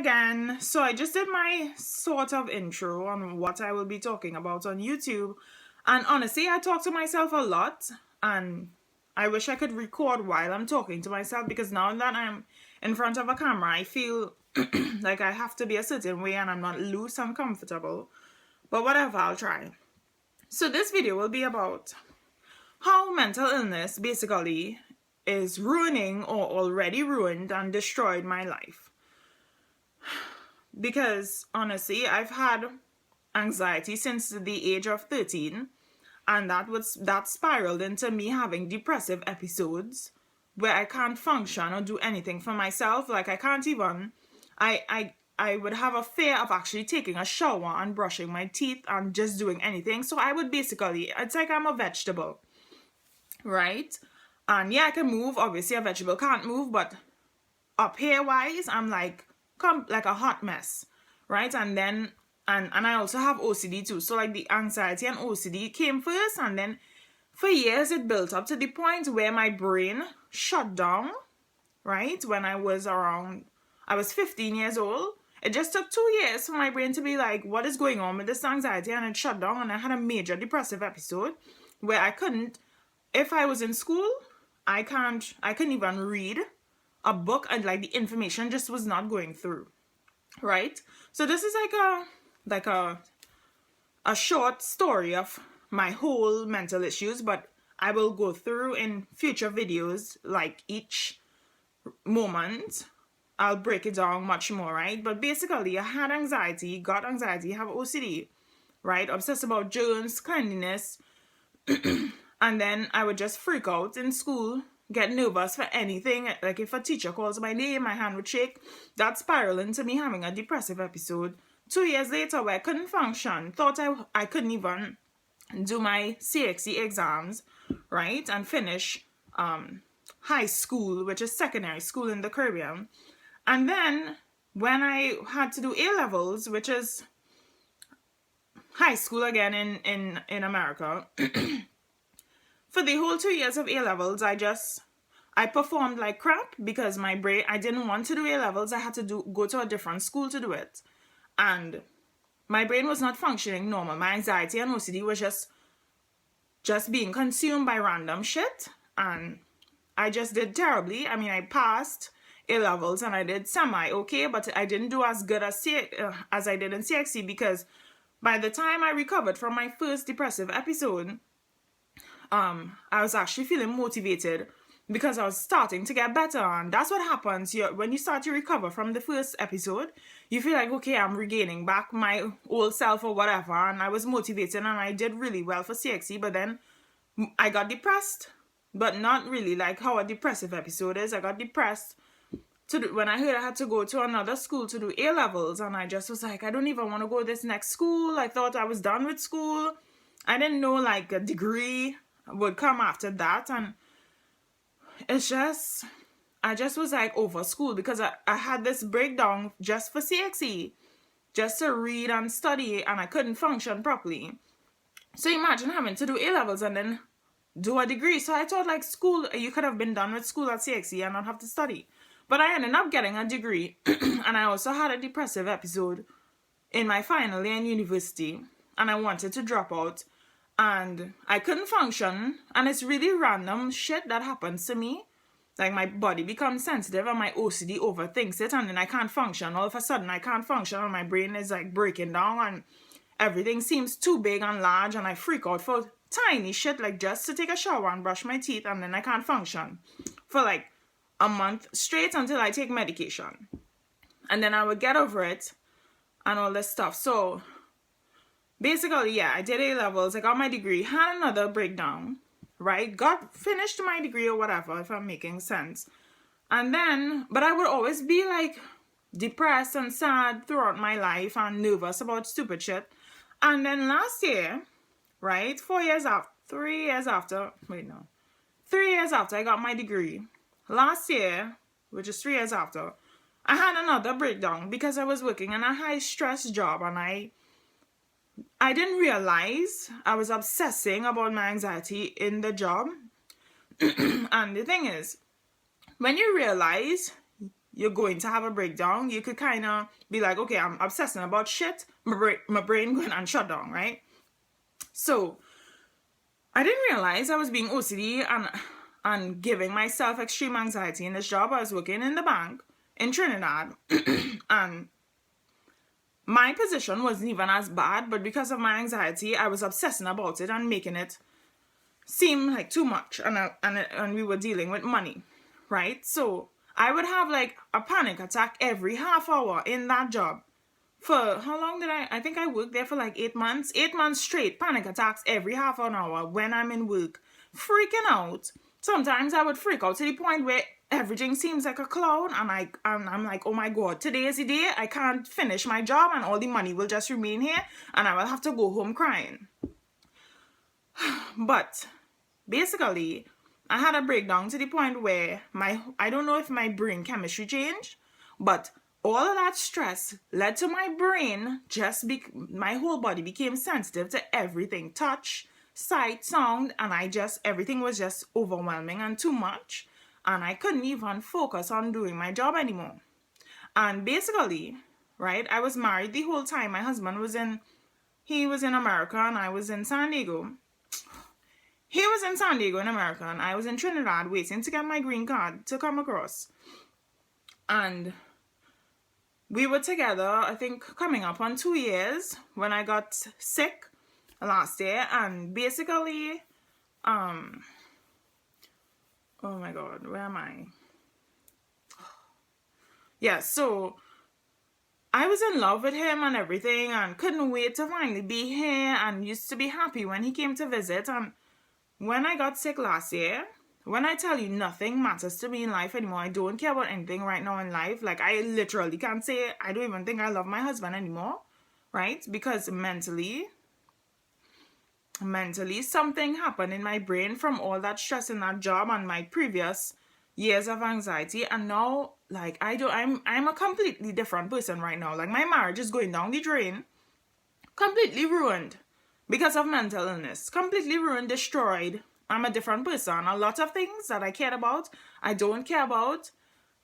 again. So I just did my sort of intro on what I will be talking about on YouTube. And honestly, I talk to myself a lot, and I wish I could record while I'm talking to myself, because now that I'm in front of a camera, I feel like I have to be a certain way and I'm not loose and comfortable. But whatever, I'll try. So this video will be about how mental illness basically is ruining or already ruined and destroyed my life. Because honestly, I've had anxiety since the age of 13, and that spiraled into me having depressive episodes where I can't function or do anything for myself. Like I can't even I would have a fear of actually taking a shower and brushing my teeth and just doing anything. So I would basically, it's like I'm a vegetable, right? And yeah, I can move. Obviously, a vegetable can't move, but up here wise, I'm like a hot mess, right? And then and I also have OCD too. So like the anxiety and OCD came first, and then for years it built up to the point where my brain shut down, right? When I was 15 years old. It just took 2 years for my brain to be like, what is going on with this anxiety? And it shut down, and I had a major depressive episode where I couldn't, if I was in school, I couldn't even read a book, and like the information just was not going through, right? So this is like a short story of my whole mental issues, but I will go through in future videos, like each moment I'll break it down much more, right? But basically, I had anxiety, got anxiety, have OCD, right? Obsessed about germs, cleanliness, and then I would just freak out in school, get nervous for anything. Like if a teacher calls my name, my hand would shake. That spiraled into me having a depressive episode 2 years later where I couldn't function, thought I couldn't even do my CXC exams, right? And finish high school, which is secondary school in the Caribbean. And then when I had to do A-levels, which is high school again in America, for the whole 2 years of A-levels, I performed like crap because my brain, I didn't want to do A-levels. I had to go to a different school to do it. And my brain was not functioning normal. My anxiety and OCD was just being consumed by random shit. And I just did terribly. I mean, I passed A-levels and I did semi-okay, but I didn't do as good as I did in CXC, because by the time I recovered from my first depressive episode, I was actually feeling motivated because I was starting to get better. And that's what happens when you start to recover from the first episode. You feel like, okay, I'm regaining back my old self or whatever, and I was motivated and I did really well for CXC, but then I got depressed, but not really like how a depressive episode is. I got depressed when I heard I had to go to another school to do A-levels, and I just was like, I don't even want to go to this next school. I thought I was done with school. I didn't know like a degree would come after that, and I just was like over school because I had this breakdown just for CXE, just to read and study, and I couldn't function properly. So imagine having to do A-levels and then do a degree. So I thought like school, you could have been done with school at CXE and not have to study. But I ended up getting a degree, and I also had a depressive episode in my final year in university, and I wanted to drop out, and I couldn't function, and it's really random shit that happens to me. Like my body becomes sensitive and my OCD overthinks it, and then I can't function. All of a sudden I can't function and my brain is like breaking down and everything seems too big and large, and I freak out for tiny shit, like just to take a shower and brush my teeth, and then I can't function for like a month straight until I take medication. And then I would get over it and all this stuff. So basically, yeah, I did A-levels, I got my degree, had another breakdown, right? Finished my degree or whatever, if I'm making sense. And then, but I would always be like depressed and sad throughout my life and nervous about stupid shit. And then last year, right, 3 years after I got my degree, last year, which is 3 years after, I had another breakdown because I was working in a high stress job, and I didn't realize I was obsessing about my anxiety in the job. And the thing is, when you realize you're going to have a breakdown, you could kind of be like, okay, I'm obsessing about shit, my brain going and shut down, right? So I didn't realize I was being OCD and giving myself extreme anxiety in this job. I was working in the bank in Trinidad, and my position wasn't even as bad, but because of my anxiety, I was obsessing about it and making it seem like too much, and we were dealing with money, right? So I would have like a panic attack every half hour in that job. For how long did I think I worked there for like 8 months. 8 months straight, panic attacks every half an hour when I'm in work, freaking out. Sometimes I would freak out to the point where everything seems like a cloud, and I'm like, oh my god, today is the day I can't finish my job and all the money will just remain here and I will have to go home crying. But basically, I had a breakdown to the point where I don't know if my brain chemistry changed, but all of that stress led to my brain my whole body became sensitive to everything, touch, sight, sound, and everything was just overwhelming and too much, and I couldn't even focus on doing my job anymore. And basically, right, I was married the whole time. My husband he was in America and I was in San Diego. He was in San Diego in America and I was in Trinidad waiting to get my green card to come across. And we were together, I think, coming up on 2 years when I got sick last year. And basically, oh my god, where am I? Yeah, so I was in love with him and everything and couldn't wait to finally be here and used to be happy when he came to visit. And when I got sick last year, when I tell you nothing matters to me in life anymore, I don't care about anything right now in life. Like, I literally can't say I don't even think I love my husband anymore, right? Because mentally something happened in my brain from all that stress in that job and my previous years of anxiety. And now, like, I'm a completely different person right now. Like, my marriage is going down the drain, completely ruined because of mental illness, completely ruined, destroyed. I'm a different person. A lot of things that I cared about, I don't care about.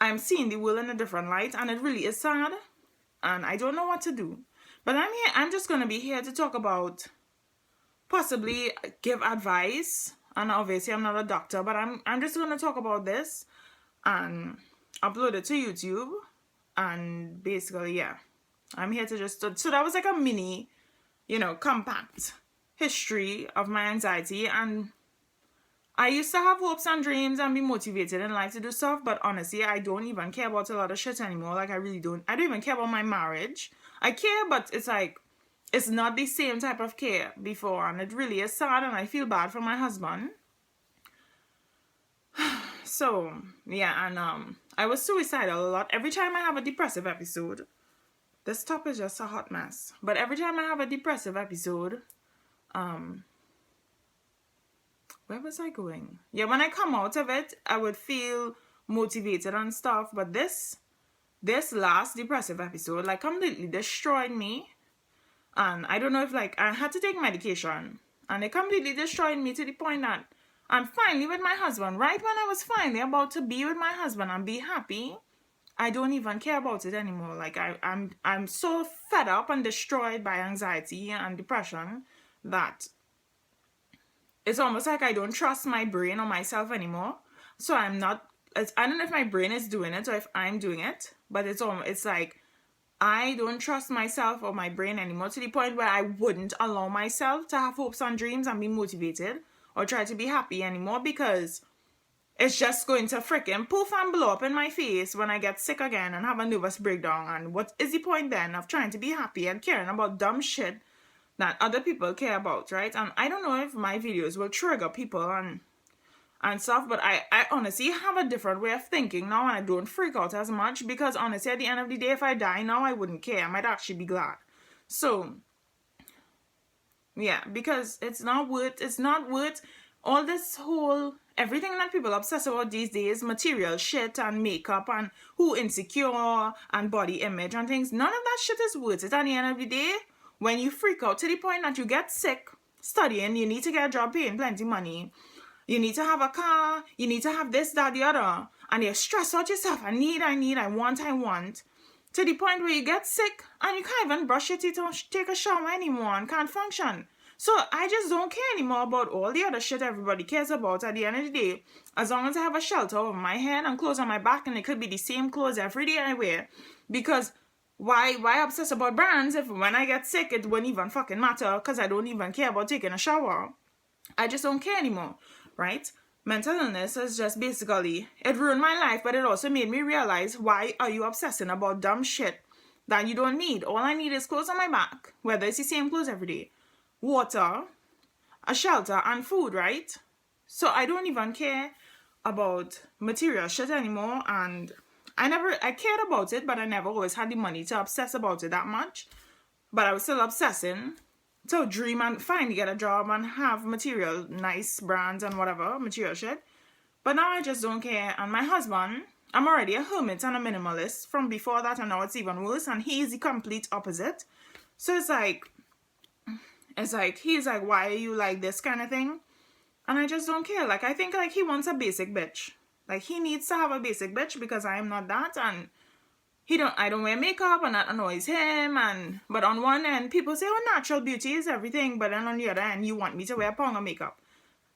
I'm seeing the world in a different light, and it really is sad, and I don't know what to do. But I'm just going to be here to talk about, possibly give advice, and obviously I'm not a doctor, but I'm just going to talk about this and upload it to YouTube, and basically, yeah, I'm here to just, so that was like a mini, compact history of my anxiety. And I used to have hopes and dreams and be motivated in life to do stuff, but honestly, I don't even care about a lot of shit anymore. Like, I really don't. I don't even care about my marriage. I care, but it's like, it's not the same type of care before, and it really is sad, and I feel bad for my husband. So, yeah, and I was suicidal a lot. Every time I have a depressive episode, this top is just a hot mess, but every time I have a depressive episode, where was I going? Yeah, when I come out of it, I would feel motivated and stuff, but this last depressive episode, like, completely destroyed me. And I don't know if, like, I had to take medication, and it completely destroyed me to the point that I'm finally with my husband. Right when I was finally about to be with my husband and be happy, I don't even care about it anymore. Like, I'm so fed up and destroyed by anxiety and depression that it's almost like I don't trust my brain or myself anymore. So I don't know if my brain is doing it or if I'm doing it, but it's like I don't trust myself or my brain anymore to the point where I wouldn't allow myself to have hopes and dreams and be motivated or try to be happy anymore, because it's just going to freaking poof and blow up in my face when I get sick again and have a nervous breakdown. And what is the point then of trying to be happy and caring about dumb shit that other people care about, right? And I don't know if my videos will trigger people and stuff, but I honestly have a different way of thinking now, and I don't freak out as much, because honestly, at the end of the day, if I die now, I wouldn't care. I might actually be glad. So, yeah, because it's not worth all this whole, everything that people obsess about these days, material shit and makeup and who insecure and body image and things. None of that shit is worth it at the end of the day. When you freak out to the point that you get sick studying, you need to get a job paying plenty money, you need to have a car, you need to have this, that, the other, and you stress out yourself. I need, I want, to the point where you get sick and you can't even brush your teeth or take a shower anymore and can't function. So I just don't care anymore about all the other shit everybody cares about at the end of the day. As long as I have a shelter over my head and clothes on my back, and it could be the same clothes every day I wear. Because why obsess about brands if when I get sick it wouldn't even fucking matter, because I don't even care about taking a shower. I just don't care anymore, right? Mental illness is just basically, it ruined my life, but it also made me realize, why are you obsessing about dumb shit that you don't need? All I need is clothes on my back, whether it's the same clothes every day, water, a shelter, and food, right? So I don't even care about material shit anymore, and I cared about it, but I never always had the money to obsess about it that much. But I was still obsessing to dream and finally get a job and have material, nice brands and whatever, material shit. But now I just don't care. And my husband, I'm already a hermit and a minimalist from before that, and now it's even worse, and he's the complete opposite. So it's like, he's like, why are you like this kind of thing? And I just don't care. Like, I think like he wants a basic bitch. Like, he needs to have a basic bitch because I am not that, and I don't wear makeup, and that annoys him. But on one end, people say, oh, natural beauty is everything, but then on the other end, you want me to wear a pound of makeup.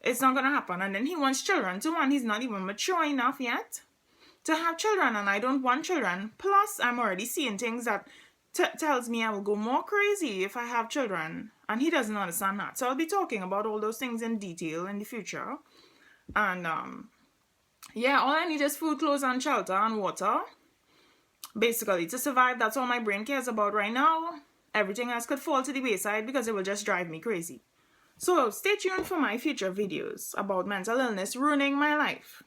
It's not gonna happen. And then he wants children too, and he's not even mature enough yet to have children, and I don't want children. Plus, I'm already seeing things that tells me I will go more crazy if I have children, and he doesn't understand that. So I'll be talking about all those things in detail in the future. And yeah, all I need is food, clothes, and shelter, and water. Basically, to survive, that's all my brain cares about right now. Everything else could fall to the wayside because it will just drive me crazy. So stay tuned for my future videos about mental illness ruining my life.